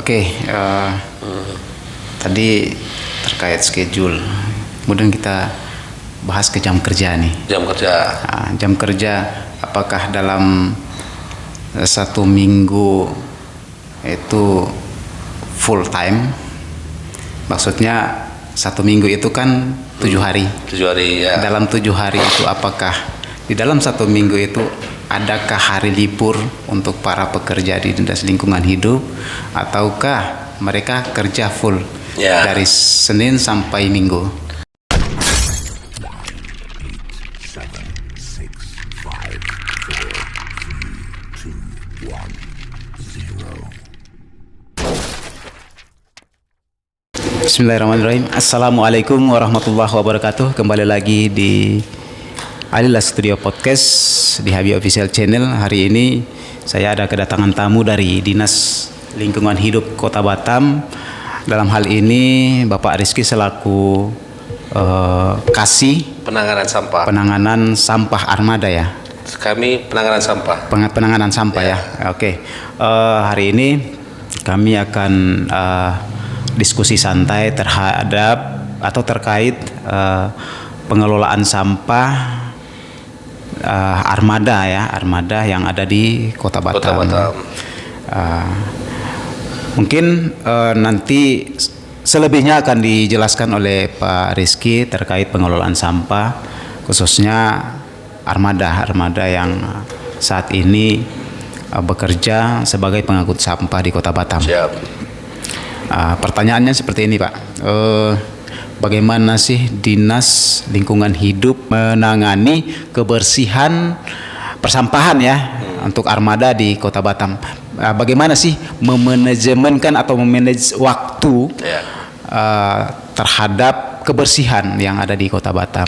Oke, tadi terkait schedule. Kemudian kita bahas ke jam kerja nih. Jam kerja. Jam kerja, apakah dalam satu minggu itu full time? Maksudnya satu minggu itu kan 7 hari. 7 hari ya. Dalam 7 hari itu apakah di dalam satu minggu itu adakah hari libur untuk para pekerja di Dinas Lingkungan Hidup, ataukah mereka kerja full dari Senin sampai Minggu? Bismillahirrahmanirrahim. Assalamualaikum warahmatullahi wabarakatuh. Kembali lagi di Alila Studio Podcast di Habi Official Channel. Hari ini saya ada kedatangan tamu dari Dinas Lingkungan Hidup Kota Batam. Dalam hal ini Bapak Rizky selaku Kasih penanganan sampah Armada ya. Kami penanganan sampah. Penanganan sampah ya. Oke. Hari ini kami akan diskusi santai terhadap atau terkait pengelolaan sampah armada yang ada di Kota Batam. Mungkin nanti selebihnya akan dijelaskan oleh Pak Rizky terkait pengelolaan sampah, khususnya armada yang saat ini bekerja sebagai pengangkut sampah di Kota Batam. Siap. Pertanyaannya seperti ini, Pak. Bagaimana sih Dinas Lingkungan Hidup menangani kebersihan persampahan ya untuk armada di Kota Batam? Bagaimana sih memanajemenkan atau memanage waktu terhadap kebersihan yang ada di Kota Batam?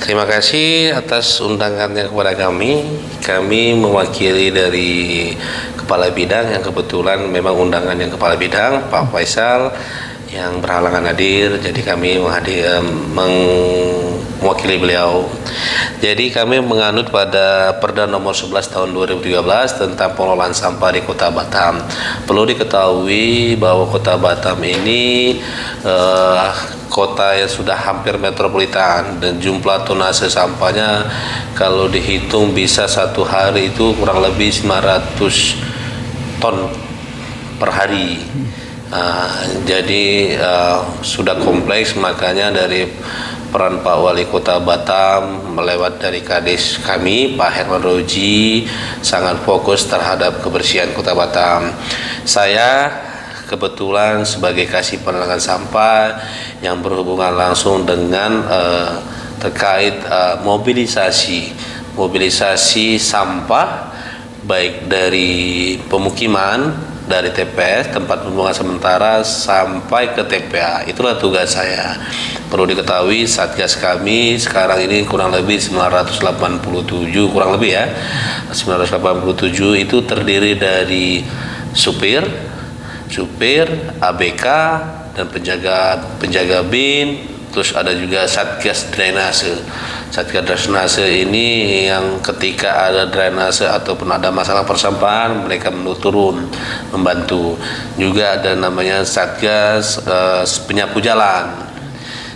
Terima kasih atas undangannya kepada kami. Kami mewakili dari Kepala Bidang yang kebetulan memang undangannya Kepala Bidang Pak Faisal yang berhalangan hadir. Jadi kami mewakili beliau. Jadi kami menganut pada Perda nomor 11 tahun 2013 tentang pengelolaan sampah di Kota Batam. Perlu diketahui bahwa Kota Batam ini kota yang sudah hampir metropolitan dan jumlah tonase sampahnya kalau dihitung bisa satu hari itu kurang lebih 900 ton per hari. Jadi sudah kompleks, makanya dari peran Pak Wali Kota Batam melewat dari Kadis kami Pak Herman Roji sangat fokus terhadap kebersihan Kota Batam. Saya kebetulan sebagai Kasih penanganan sampah yang berhubungan langsung dengan terkait mobilisasi sampah baik dari pemukiman, dari TPS tempat pembuangan sementara sampai ke TPA. Itulah tugas saya. Perlu diketahui Satgas kami sekarang ini kurang lebih 987 kurang lebih ya. 987 itu terdiri dari supir, ABK dan penjaga bin, terus ada juga Satgas Drainase. Satgas Drainase ini yang ketika ada drainase ataupun ada masalah persampahan mereka turun membantu. Juga ada namanya Satgas penyapu jalan.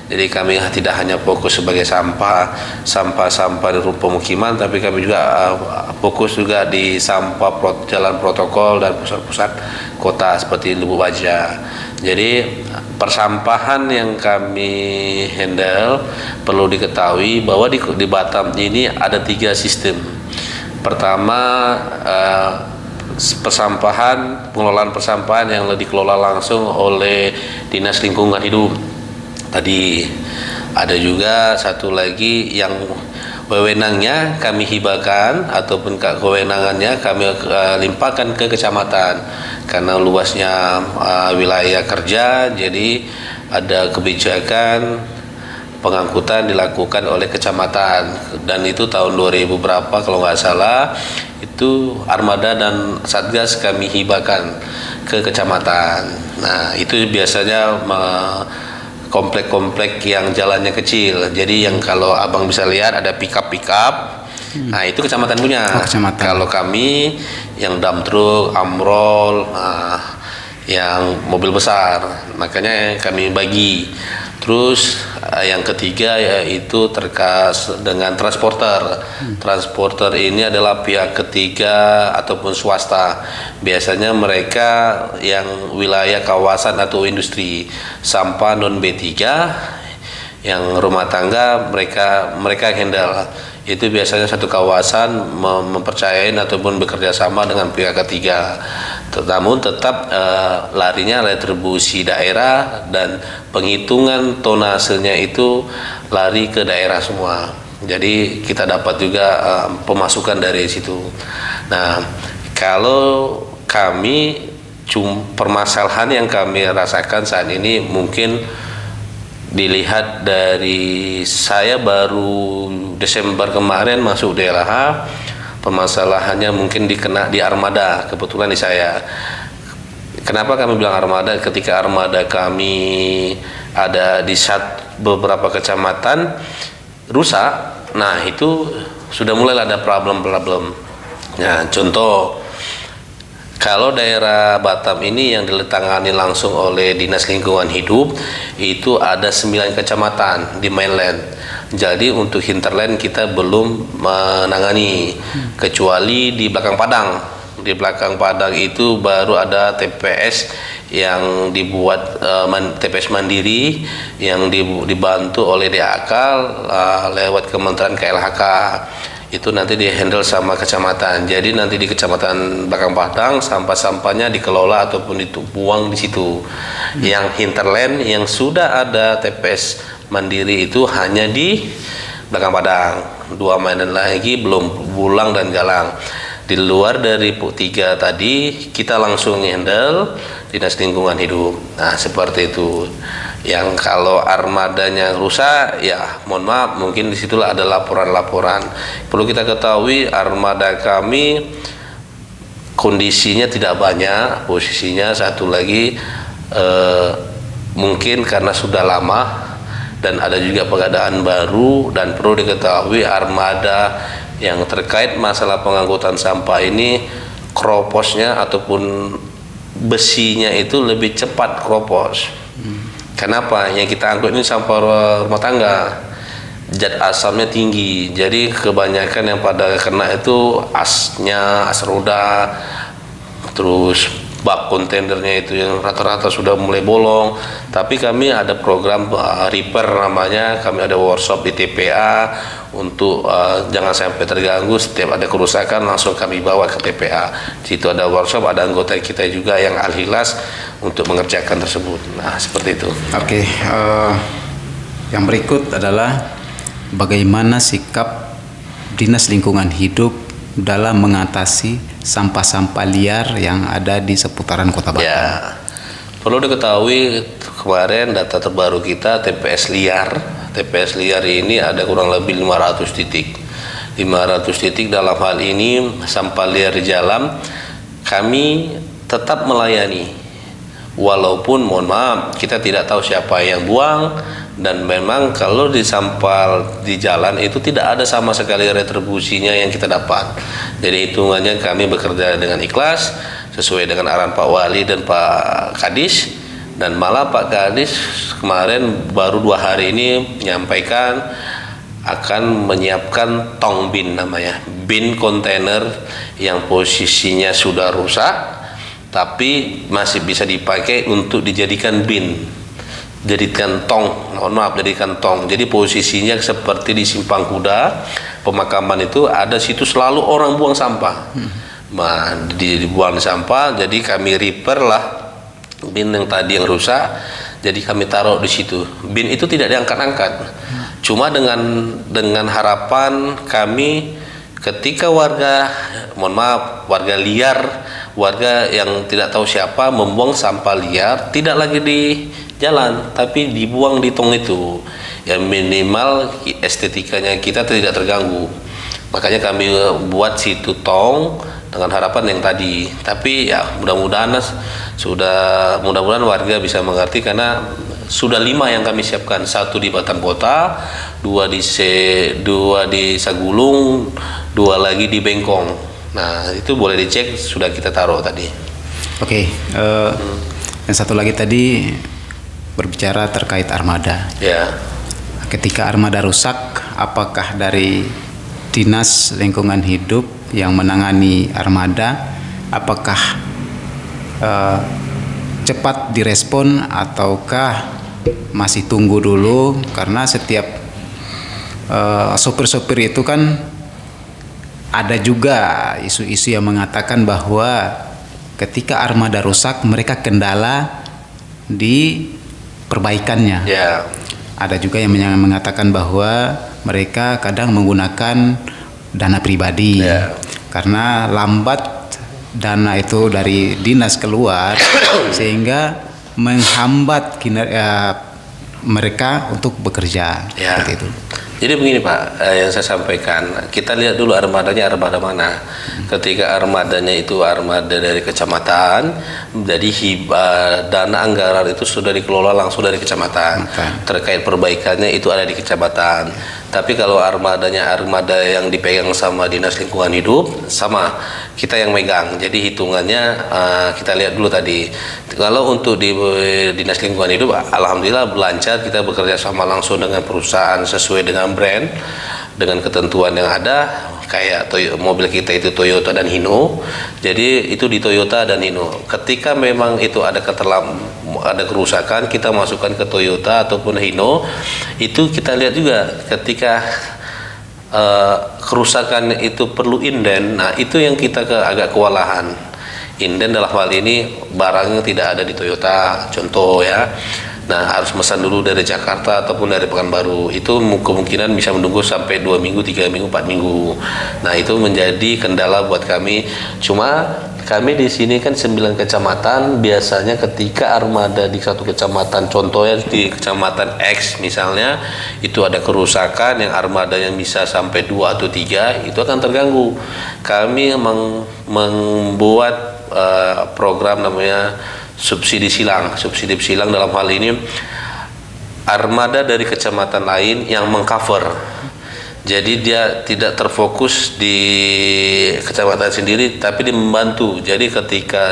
Jadi kami tidak hanya fokus sebagai sampah di pemukiman, tapi kami juga fokus juga di sampah jalan protokol dan pusat-pusat kota seperti Lubuk Baja. Jadi persampahan yang kami handle perlu diketahui bahwa di Batam ini ada 3 sistem. Pertama pengelolaan persampahan yang dikelola langsung oleh Dinas Lingkungan Hidup. Tadi ada juga satu lagi yang wewenangnya kami hibahkan ataupun kewenangannya kami limpahkan ke kecamatan karena luasnya wilayah kerja. Jadi ada kebijakan pengangkutan dilakukan oleh kecamatan dan itu tahun 2000 berapa kalau nggak salah itu armada dan satgas kami hibahkan ke kecamatan. Nah itu biasanya komplek-komplek yang jalannya kecil. Jadi yang kalau abang bisa lihat ada pick-up. Nah itu kecamatan punya. Kalau kami yang dump truck, amrol, yang mobil besar, makanya kami bagi. Terus yang ketiga yaitu terkait dengan transporter. Transporter ini adalah pihak ketiga ataupun swasta. Biasanya mereka yang wilayah kawasan atau industri, sampah non B3, yang rumah tangga mereka handle. Itu biasanya satu kawasan mempercayai ataupun bekerja sama dengan pihak ketiga. Namun tetap larinya retribusi daerah dan penghitungan tonasenya itu lari ke daerah semua. Jadi kita dapat juga pemasukan dari situ. Nah, kalau kami permasalahan yang kami rasakan saat ini mungkin dilihat dari saya baru Desember kemarin masuk DLH, permasalahannya mungkin dikena di armada, kebetulan di saya. Kenapa kami bilang armada? Ketika armada kami ada di beberapa kecamatan rusak, nah itu sudah mulai ada problem-problem. Nah, contoh, kalau daerah Batam ini yang diletangani langsung oleh Dinas Lingkungan Hidup itu ada 9 kecamatan di mainland. Jadi untuk hinterland kita belum menangani, kecuali di belakang Padang. Di belakang Padang itu baru ada TPS yang dibuat TPS mandiri yang dibantu oleh DAK lewat Kementerian KLHK. Itu nanti dihandle sama kecamatan. Jadi nanti di kecamatan Belakang Padang sampah-sampahnya dikelola ataupun dibuang di situ. Yang hinterland yang sudah ada TPS mandiri itu hanya di Belakang Padang. 2 mainan lagi belum Bulang dan Galang. Di luar dari PUK 3 tadi kita langsung handle Dinas Lingkungan Hidup. Nah, seperti itu. Yang kalau armadanya rusak, ya mohon maaf, mungkin disitulah ada laporan-laporan. Perlu kita ketahui armada kami kondisinya tidak banyak, posisinya satu lagi mungkin karena sudah lama dan ada juga pengadaan baru. Dan perlu diketahui armada yang terkait masalah pengangkutan sampah ini kroposnya ataupun besinya itu lebih cepat kropos. Kenapa? Yang kita angkut ini sampah rumah tangga, zat asamnya tinggi, jadi kebanyakan yang pada kena itu asnya, as roda, terus bak kontainernya itu yang rata-rata sudah mulai bolong. Tapi kami ada program repair namanya, kami ada workshop di TPA untuk jangan sampai terganggu, setiap ada kerusakan langsung kami bawa ke TPA. Di situ ada workshop, ada anggota kita juga yang ahli-las untuk mengerjakan tersebut. Nah, seperti itu. Oke, yang berikut adalah bagaimana sikap Dinas Lingkungan Hidup dalam mengatasi sampah-sampah liar yang ada di seputaran Kota Batam. Ya, perlu diketahui kemarin data terbaru kita TPS liar ini ada kurang lebih 500 titik. 500 titik dalam hal ini sampah liar di jalan kami tetap melayani. Walaupun mohon maaf kita tidak tahu siapa yang buang, dan memang kalau di sampah di jalan itu tidak ada sama sekali retribusinya yang kita dapat. Jadi hitungannya kami bekerja dengan ikhlas sesuai dengan arahan Pak Wali dan Pak Kadis, dan malah Pak Kadis kemarin baru 2 hari ini menyampaikan akan menyiapkan tong bin, namanya bin kontainer yang posisinya sudah rusak tapi masih bisa dipakai untuk dijadikan bin, jadikan tong, jadikan tong. Jadi posisinya seperti di Simpang Kuda pemakaman itu ada situ selalu orang buang sampah. Nah, dibuang sampah, jadi kami repair lah bin yang tadi yang rusak, jadi kami taruh di situ. Bin itu tidak diangkat-angkat, cuma dengan harapan kami ketika warga, mohon maaf, warga liar, warga yang tidak tahu siapa membuang sampah liar tidak lagi di jalan tapi dibuang di tong itu, yang minimal estetikanya kita tidak terganggu. Makanya kami buat situ tong dengan harapan yang tadi. Tapi ya mudah-mudahan warga bisa mengerti, karena sudah 5 yang kami siapkan, 1 di Batam Kota, 2 di Sagulung, 2 lagi di Bengkong. Nah, itu boleh dicek, sudah kita taruh tadi. Oke, Dan satu lagi tadi berbicara terkait armada. Ya. Ketika armada rusak, apakah dari Dinas Lingkungan Hidup yang menangani armada, apakah cepat direspon ataukah masih tunggu dulu? Karena setiap sopir-sopir itu kan ada juga isu-isu yang mengatakan bahwa ketika armada rusak mereka kendala di perbaikannya. Ya. Ada juga yang mengatakan bahwa mereka kadang menggunakan dana pribadi. Ya. Karena lambat dana itu dari dinas keluar sehingga menghambat mereka untuk bekerja. Ya. Seperti itu. Jadi begini Pak, yang saya sampaikan, kita lihat dulu armadanya armada mana. Ketika armadanya itu armada dari kecamatan, jadi dana anggaran itu sudah dikelola langsung dari kecamatan. Terkait perbaikannya itu ada di kecamatan. Tapi kalau armadanya armada yang dipegang sama Dinas Lingkungan Hidup, sama kita yang megang. Jadi hitungannya kita lihat dulu tadi. Kalau untuk di Dinas Lingkungan Hidup, alhamdulillah lancar, kita bekerja sama langsung dengan perusahaan sesuai dengan brand, dengan ketentuan yang ada. Kayak mobil kita itu Toyota dan Hino, jadi itu di Toyota dan Hino. Ketika memang itu ada kerusakan, kita masukkan ke Toyota ataupun Hino. Itu kita lihat juga ketika kerusakan itu perlu inden. Nah itu yang kita agak kewalahan. Inden dalam hal ini barangnya tidak ada di Toyota, contoh ya. Nah harus pesan dulu dari Jakarta ataupun dari Pekanbaru. Itu kemungkinan bisa menunggu sampai 2 minggu, 3 minggu, 4 minggu. Nah itu menjadi kendala buat kami. Cuma kami di sini kan 9 kecamatan. Biasanya ketika armada di satu kecamatan, contohnya di kecamatan X misalnya, itu ada kerusakan yang armada yang bisa sampai 2 atau 3, itu akan terganggu. Kami membuat program namanya subsidi silang. Subsidi silang dalam hal ini armada dari kecamatan lain yang mengcover. Jadi dia tidak terfokus di kecamatan sendiri, tapi dia membantu. Jadi ketika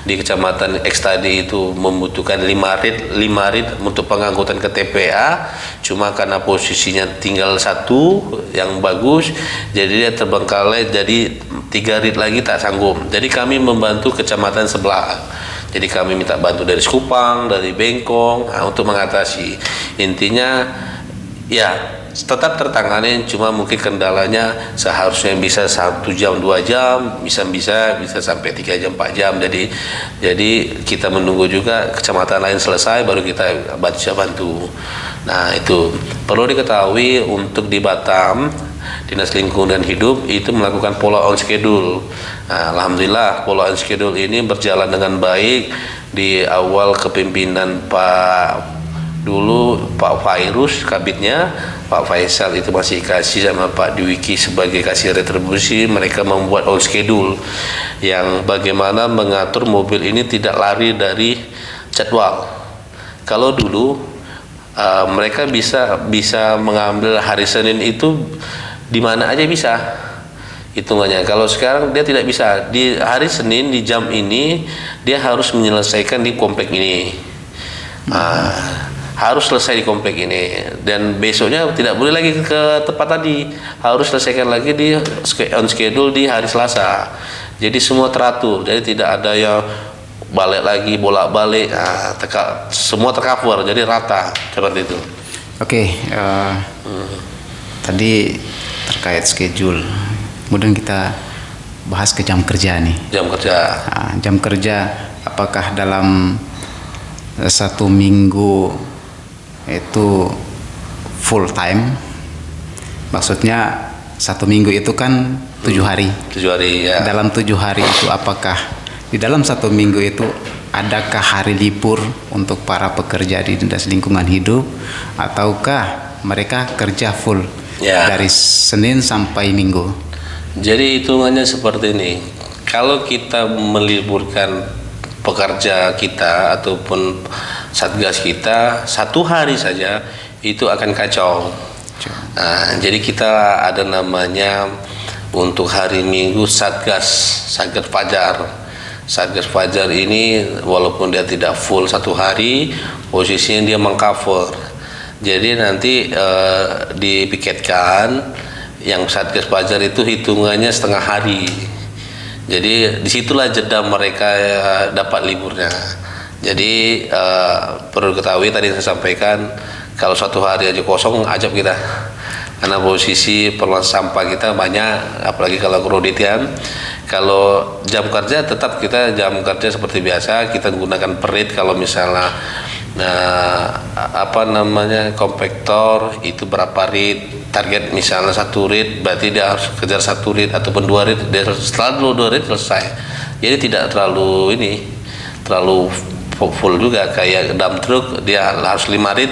di kecamatan X tadi itu membutuhkan 5 rit untuk pengangkutan ke TPA, cuma karena posisinya tinggal 1 yang bagus, jadi dia terbengkalai, jadi 3 rit lagi tak sanggup. Jadi kami membantu kecamatan sebelah. Jadi kami minta bantu dari Sekupang, dari Bengkong, untuk mengatasi. Intinya ya tetap tertangani, cuma mungkin kendalanya seharusnya bisa 1 jam 2 jam, bisa sampai 3 jam 4 jam. Jadi kita menunggu juga kecamatan lain selesai baru kita bantu. Nah itu perlu diketahui, untuk di Batam Dinas Lingkungan Hidup itu melakukan pola on schedule. Nah, alhamdulillah pola on schedule ini berjalan dengan baik. Di awal kepemimpinan Pak Fairus kabitnya, Pak Faisal itu masih kasih sama Pak Dwiki sebagai kasih retribusi. Mereka membuat on schedule yang bagaimana mengatur mobil ini tidak lari dari jadwal. Kalau dulu mereka bisa mengambil hari Senin itu di mana aja bisa hitungannya. Kalau sekarang dia tidak bisa. Di hari Senin di jam ini dia harus menyelesaikan di komplek ini. Harus selesai di komplek ini, dan besoknya tidak boleh lagi ke tempat tadi, harus selesaikan lagi di on schedule di hari Selasa. Jadi semua teratur, jadi tidak ada yang balik lagi bolak-balik. Semua tercover, jadi rata seperti itu. Oke, tadi terkait schedule, kemudian kita bahas ke jam kerja nih. Jam kerja. Jam kerja, apakah dalam 1 minggu itu full time? Maksudnya 1 minggu itu kan 7 hari. 7 hari ya. Dalam 7 hari itu apakah di dalam 1 minggu itu adakah hari libur untuk para pekerja di Dinas Lingkungan Hidup, ataukah mereka kerja full dari Senin sampai Minggu? Jadi hitungannya seperti ini. Kalau kita meliburkan pekerja kita ataupun satgas kita 1 hari saja, itu akan kacau. Jadi kita ada namanya untuk hari Minggu satgas fajar. Satgas Fajar ini walaupun dia tidak full satu hari, posisinya dia mengcover. Jadi nanti dipiketkan yang Satgas Fajar itu hitungannya setengah hari. Jadi disitulah jeda mereka dapat liburnya. Jadi perlu ketahui tadi saya sampaikan, kalau satu hari aja kosong ajab kita. Karena posisi perluan sampah kita banyak, apalagi kalau kreditian. Kalau jam kerja tetap kita jam kerja seperti biasa, kita gunakan perit. Kalau misalnya kompaktor itu berapa rit, target misalnya 1 rit, berarti dia harus kejar 1 rit ataupun 2 rit, dia selalu 2 rit selesai. Jadi tidak terlalu full juga. Kayak dump truck dia harus 5 rit.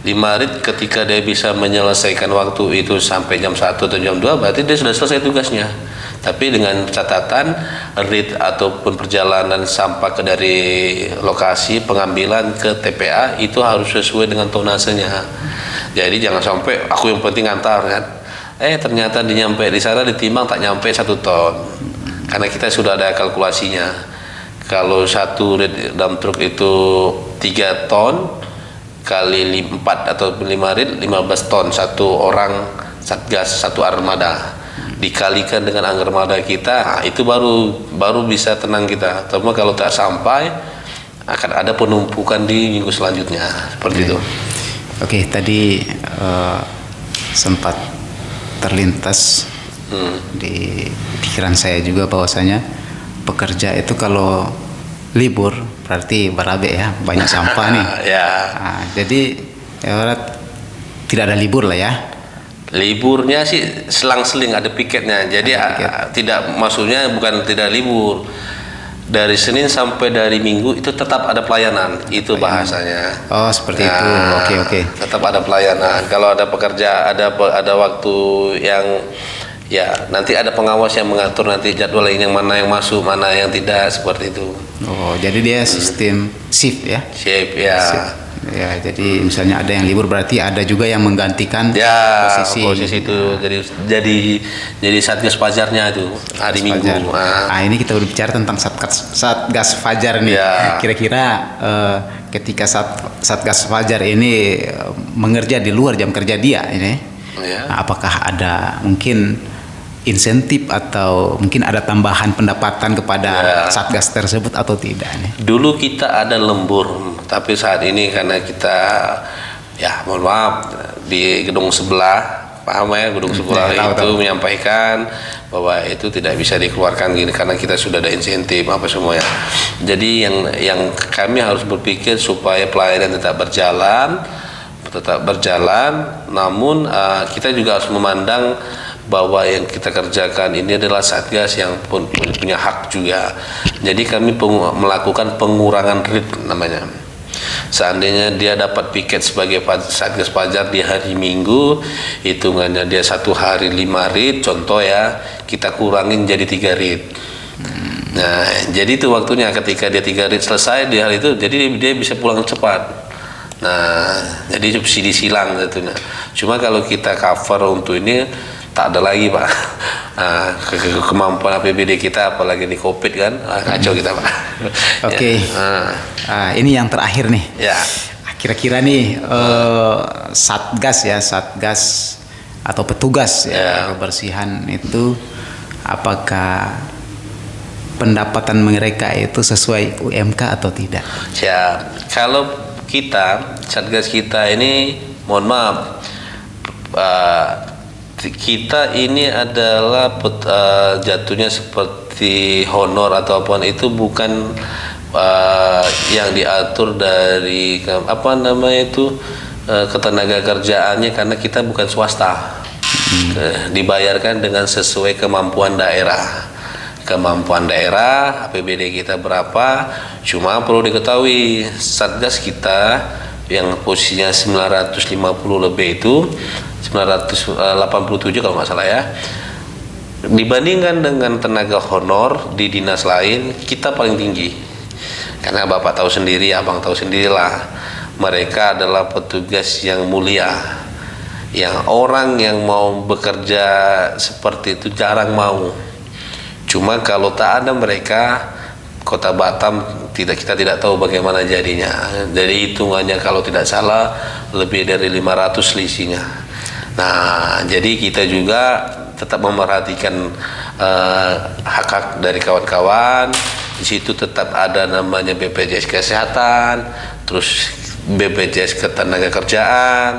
5 rit ketika dia bisa menyelesaikan waktu itu sampai jam 1 atau jam 2, berarti dia sudah selesai tugasnya. Tapi dengan catatan rit ataupun perjalanan sampah dari lokasi pengambilan ke TPA itu harus sesuai dengan tonasenya. Jadi jangan sampai aku yang penting antar kan, ternyata nyampe di sana ditimbang tak nyampe 1 ton. Karena kita sudah ada kalkulasinya. Kalau 1 rit dalam truk itu 3 ton kali 4 atau 5 rit 15 ton, 1 orang satgas, 1 armada dikalikan dengan armada kita, itu baru bisa tenang kita. Tapi kalau tak sampai akan ada penumpukan di minggu selanjutnya seperti itu. Oke, tadi sempat terlintas di pikiran saya juga bahwasanya pekerja itu kalau libur berarti berabe ya, banyak sampah nih. Ya. Nah, jadi tidak ada libur lah ya. Liburnya sih selang-seling ada piketnya. Jadi tidak, maksudnya bukan tidak libur. Dari Senin sampai dari Minggu itu tetap ada pelayanan. Itu bahasanya. Oh, seperti itu. Oke. Tetap ada pelayanan. Kalau ada pekerja, ada waktu yang ya nanti ada pengawas yang mengatur nanti jadwal ini, yang mana yang masuk, mana yang tidak, seperti itu. Oh, jadi dia sistem shift ya? Shift ya. Shift. Ya, jadi misalnya ada yang libur berarti ada juga yang menggantikan posisi itu. Jadi Satgas Fajarnya itu hari Minggu. Nah, ini kita berbicara tentang Satgas Fajar nih. Ya. Kira-kira ketika Satgas Fajar ini mengerja di luar jam kerja dia ini, nah, apakah ada mungkin insentif atau mungkin ada tambahan pendapatan kepada Satgas tersebut atau tidak nih? Dulu kita ada lembur, tapi saat ini karena kita mohon maaf di gedung sebelah, paham ya, gedung sebelah tahu. Menyampaikan bahwa itu tidak bisa dikeluarkan gini karena kita sudah ada insentif apa semua ya. Jadi yang kami harus berpikir supaya pelayanan tetap berjalan, namun kita juga harus memandang bahwa yang kita kerjakan ini adalah Satgas yang punya hak juga. Jadi kami melakukan pengurangan rit namanya. Seandainya dia dapat piket sebagai Satgas Fajar di hari Minggu, hitungannya dia 1 hari 5 rit, contoh ya, kita kurangin jadi 3 rit. Nah, jadi itu waktunya ketika dia 3 rit selesai di hari itu, jadi dia bisa pulang cepat. Nah, jadi subsidi silang tentunya. Cuma kalau kita cover untuk ini tak ada lagi Pak. Kemampuan APBD kita apalagi di COVID kan, kacau kita Pak. Oke. Ini yang terakhir nih. Ya. Kira-kira nih Satgas atau petugas kebersihan itu, apakah pendapatan mereka itu sesuai UMK atau tidak? Ya, kalau kita Satgas kita ini, mohon maaf, kita ini adalah jatuhnya seperti honor ataupun itu bukan yang diatur dari ketenaga kerjaannya, karena kita bukan swasta. Dibayarkan dengan sesuai kemampuan daerah. APBD kita berapa, cuma perlu diketahui Satgas kita yang posisinya 950 lebih itu 987 kalau nggak salah ya, dibandingkan dengan tenaga honor di dinas lain kita paling tinggi. Karena Bapak tahu sendiri, Abang tahu sendirilah, mereka adalah petugas yang mulia, yang orang yang mau bekerja seperti itu jarang mau. Cuma kalau tak ada mereka, Kota Batam kita tidak tahu bagaimana jadinya. Jadi hitungannya kalau tidak salah lebih dari 500 selisihnya. Nah, jadi kita juga tetap memerhatikan hak-hak dari kawan-kawan. Di situ tetap ada namanya BPJS Kesehatan, terus BPJS Ketenagakerjaan.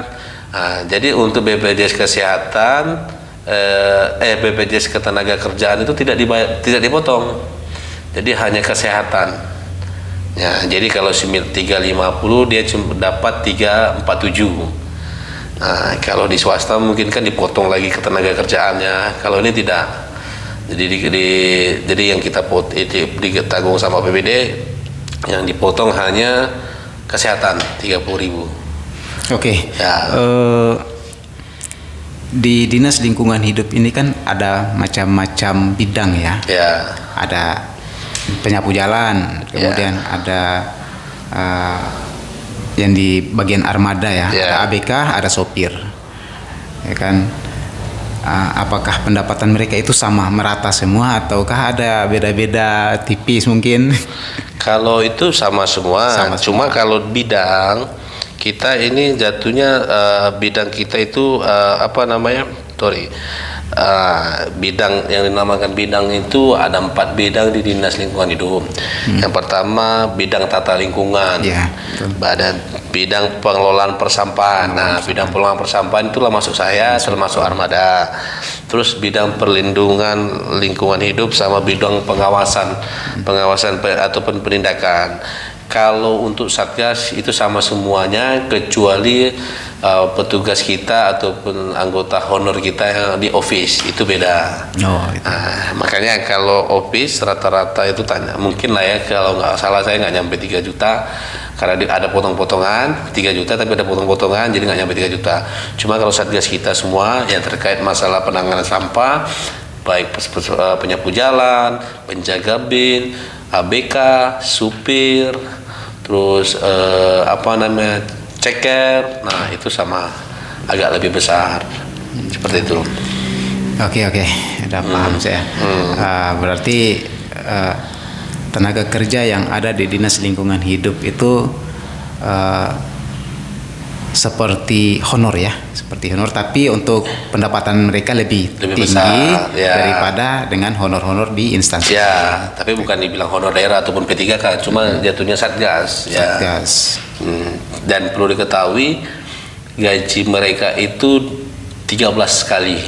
Nah, jadi untuk BPJS Kesehatan, BPJS Ketenagakerjaan itu tidak dipotong. Jadi hanya kesehatan. Ya, jadi kalau 350 dia cuma dapat 347. Nah, kalau di swasta mungkin kan dipotong lagi ketenagakerjaannya. Kalau ini tidak. Jadi yang kita ditanggung sama APBD yang dipotong hanya kesehatan 30.000. Oke. Ya. Di Dinas Lingkungan Hidup ini kan ada macam-macam bidang ya. Ya. Ada penyapu jalan, kemudian ada yang di bagian armada ya, ada ABK, ada sopir, ya kan. Apakah pendapatan mereka itu sama merata semua ataukah ada beda-beda tipis mungkin? Kalau itu sama semua. Cuma kalau bidang kita ini jatuhnya bidang kita itu bidang yang dinamakan bidang itu ada 4 bidang di Dinas Lingkungan Hidup. Yang pertama bidang tata lingkungan, ada bidang pengelolaan persampahan. Nah, bidang pengelolaan persampahan itulah masuk saya, termasuk armada. Terus bidang perlindungan lingkungan hidup sama bidang pengawasan ataupun penindakan. Kalau untuk Satgas itu sama semuanya kecuali petugas kita ataupun anggota honor kita yang di office itu beda. Makanya kalau office rata-rata itu tanya, mungkin lah ya kalau nggak salah saya nggak nyampe 3 juta karena ada potong-potongan 3 juta tapi ada potong-potongan jadi nggak nyampe 3 juta. Cuma kalau Satgas kita semua yang terkait masalah penanganan sampah baik penyapu jalan, penjaga bin, ABK, supir, terus ceker, nah itu sama agak lebih besar seperti itu. Oke, udah paham saya. Berarti tenaga kerja yang ada di Dinas Lingkungan Hidup itu seperti honor ya, tapi untuk pendapatan mereka lebih tinggi besar, daripada dengan honor-honor di instansi. Ya, tapi bukan dibilang honor daerah ataupun P3K, cuma jatuhnya Satgas. Satgas. Dan perlu diketahui gaji mereka itu 13 kali.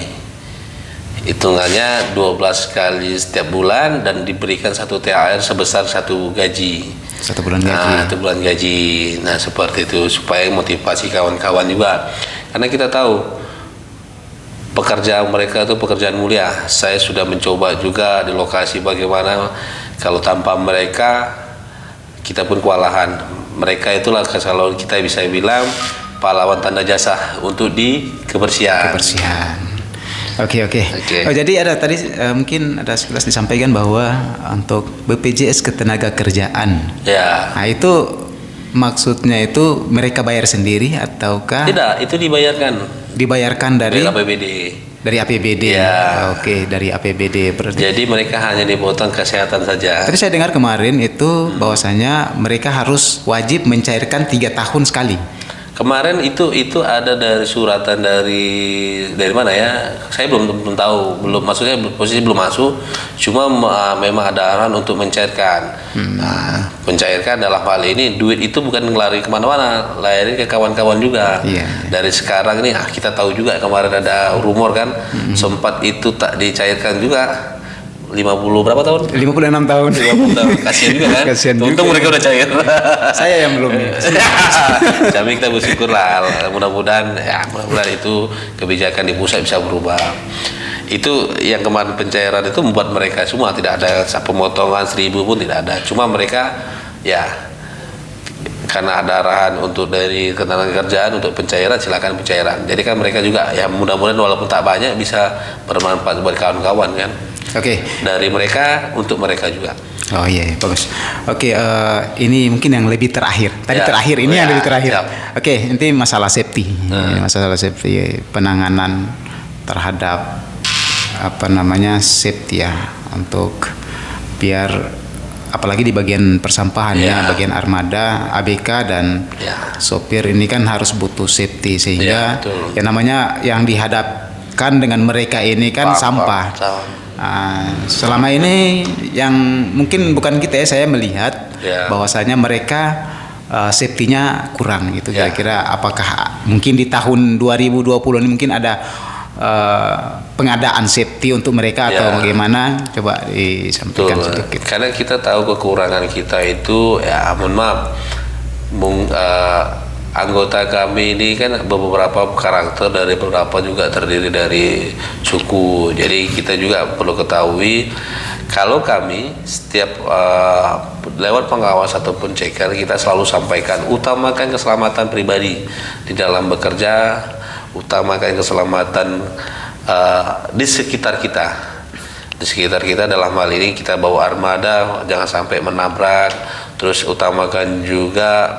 Hitungannya 12 kali setiap bulan dan diberikan 1 THR sebesar 1 gaji. 1 bulan gaji. 1 bulan gaji. Nah, seperti itu supaya motivasi kawan-kawan juga. Karena kita tahu pekerjaan mereka itu pekerjaan mulia. Saya sudah mencoba juga di lokasi bagaimana kalau tanpa mereka kita pun kewalahan. Mereka itulah kalau kita bisa bilang pahlawan tanda jasa untuk di kebersihan. Oke. Oh, jadi ada tadi mungkin ada sekilas disampaikan bahwa untuk BPJS Ketenagakerjaan. Ya. Nah, itu maksudnya itu mereka bayar sendiri ataukah? Tidak, itu dibayarkan. Dibayarkan dari APBD. Dari APBD. Ya. Oke, dari APBD berarti. Jadi mereka hanya dipotong kesehatan saja. Tadi saya dengar kemarin itu bahwasanya mereka harus wajib mencairkan 3 tahun sekali. Kemarin itu ada dari suratan dari mana ya? Saya belum tahu, maksudnya posisi belum masuk. Cuma memang ada arahan untuk mencairkan. Nah, mencairkan dalam hal ini duit itu bukan lari kemana-mana, lari ke kawan-kawan juga. Dari sekarang ini kita tahu juga kemarin ada rumor kan, sempat itu tak dicairkan juga. 50 berapa tahun? 56 tahun. 50 tahun. Kasihan juga kan? Untung mereka udah cair. Saya yang belum nih. Tapi kita bersyukur lah. Mudah-mudahan itu kebijakan di pusat bisa berubah. Itu yang kemarin pencairan itu membuat mereka semua tidak ada pemotongan 1.000 pun tidak ada. Cuma mereka ya karena ada arahan untuk dari ketenagakerjaan untuk pencairan, silakan pencairan. Jadi kan mereka juga ya mudah-mudahan walaupun tak banyak bisa bermanfaat buat kawan-kawan kan. Oke. Dari mereka untuk mereka juga. Oh iya, bagus. Oke, ini mungkin yang lebih terakhir. Tadi terakhir, ini yang lebih terakhir. Oke, nanti masalah safety. Masalah safety, penanganan terhadap safety ya, untuk biar apalagi di bagian persampahan Ya. ya, bagian armada, ABK dan Ya. sopir ini kan harus butuh safety, Ya, sehingga betul. ya namanya yang dihadapkan dengan mereka ini kan sampah. Selama ini yang mungkin bukan kita ya, saya melihat Ya. bahwasanya mereka safety-nya kurang gitu. Ya. Kira-kira apakah mungkin di tahun 2020 ini mungkin ada pengadaan safety untuk mereka Ya. atau bagaimana? Coba disampaikan Betul. sedikit. Karena kita tahu kekurangan kita itu, ya mohon maaf, anggota kami ini kan beberapa karakter, dari beberapa juga terdiri dari suku. Jadi kita juga perlu ketahui kalau kami setiap lewat pengawas ataupun ceker, kita selalu sampaikan utamakan keselamatan pribadi di dalam bekerja, utamakan keselamatan di sekitar kita. Di sekitar kita dalam hal ini kita bawa armada, jangan sampai menabrak. Terus utamakan juga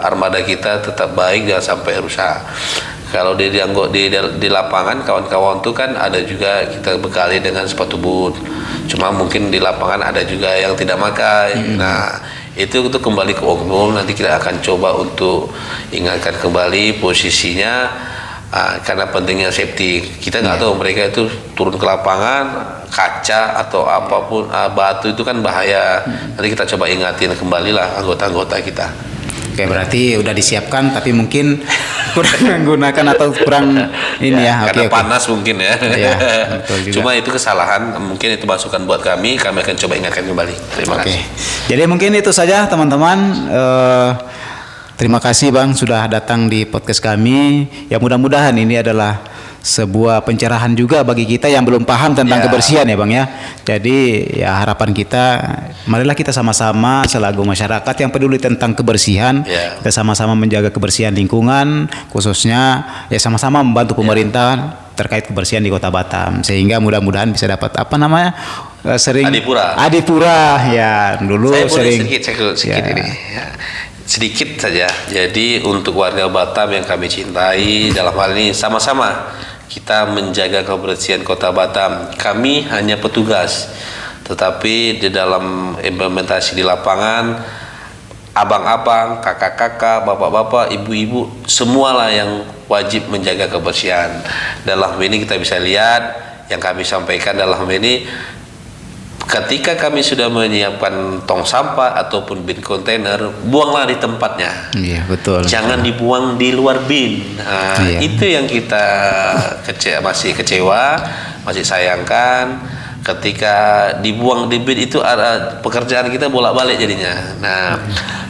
armada kita tetap baik, jangan sampai rusak. Kalau di lapangan, kawan-kawan tuh kan ada juga kita bekali dengan sepatu boot. Cuma mungkin di lapangan ada juga yang tidak pakai. Nah, itu kembali ke umum. Nanti kita akan coba untuk ingatkan kembali posisinya. Karena pentingnya safety, kita nggak tahu mereka itu turun ke lapangan, kaca atau apapun, batu itu kan bahaya. Nanti kita coba ingatin kembali lah anggota-anggota kita. Oke, berarti udah disiapkan tapi mungkin kurang menggunakan atau kurang ini ya. Karena Oke. panas mungkin ya. Iya, betul juga. Cuma itu kesalahan, mungkin itu masukan buat kami akan coba ingatkan kembali. Terima Oke. kasih. Jadi mungkin itu saja teman-teman. Terima kasih Bang sudah datang di podcast kami. Ya mudah-mudahan ini adalah sebuah pencerahan juga bagi kita yang belum paham tentang Ya. kebersihan ya Bang ya. Jadi ya harapan kita, marilah kita sama-sama selaku masyarakat yang peduli tentang kebersihan, Ya. kita sama-sama menjaga kebersihan lingkungan, khususnya ya sama-sama membantu pemerintah terkait kebersihan di Kota Batam, sehingga mudah-mudahan bisa dapat sering Adipura ya dulu Saya boleh sering sedikit ya. ini ya. Sedikit saja. Jadi untuk warga Batam yang kami cintai, dalam hal ini sama-sama kita menjaga kebersihan Kota Batam. Kami hanya petugas, tetapi di dalam implementasi di lapangan, abang-abang, kakak-kakak, bapak-bapak, ibu-ibu, semualah yang wajib menjaga kebersihan. Dalam ini kita bisa lihat yang kami sampaikan dalam ini, ketika kami sudah menyiapkan tong sampah ataupun bin kontainer, buanglah di tempatnya. Iya betul. Jangan dibuang di luar bin. Nah, Iya. itu yang kita masih kecewa, masih sayangkan. Ketika dibuang di bin itu ada pekerjaan kita bolak-balik jadinya. Nah,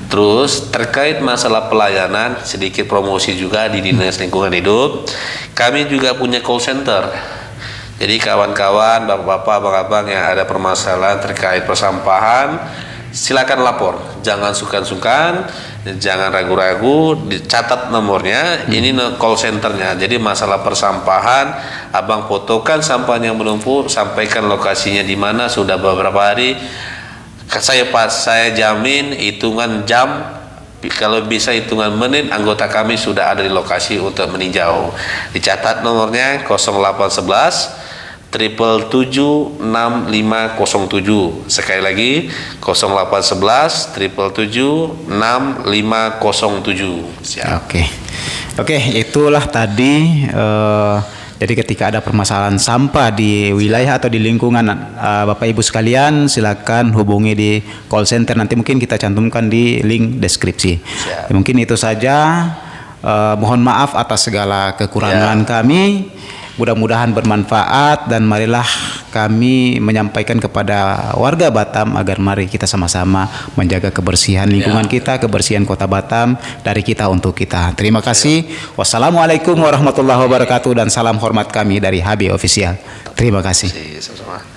terus terkait masalah pelayanan, sedikit promosi juga di Dinas Lingkungan Hidup. Kami juga punya call center. Jadi kawan-kawan, bapak-bapak, abang-abang yang ada permasalahan terkait persampahan, silakan lapor. Jangan sungkan-sungkan, jangan ragu-ragu, dicatat nomornya. Ini call centernya. Jadi masalah persampahan, abang fotokan sampahnya yang menumpuk, sampaikan lokasinya di mana, sudah beberapa hari. Saya jamin hitungan jam, kalau bisa hitungan menit, anggota kami sudah ada di lokasi untuk meninjau. Dicatat nomornya 0811 777 6507. Sekali lagi 0811 777 6507. Siap. Oke, itulah tadi. Jadi ketika ada permasalahan sampah di wilayah atau di lingkungan Bapak Ibu sekalian, silakan hubungi di call center. Nanti mungkin kita cantumkan di link deskripsi. Siap. Mungkin itu saja. Mohon maaf atas segala kekurangan kami. Mudah-mudahan bermanfaat, dan marilah kami menyampaikan kepada warga Batam agar mari kita sama-sama menjaga kebersihan lingkungan kita, kebersihan Kota Batam, dari kita untuk kita. Terima kasih. Wassalamualaikum warahmatullahi wabarakatuh, dan salam hormat kami dari HB Official. Terima kasih. Sama-sama.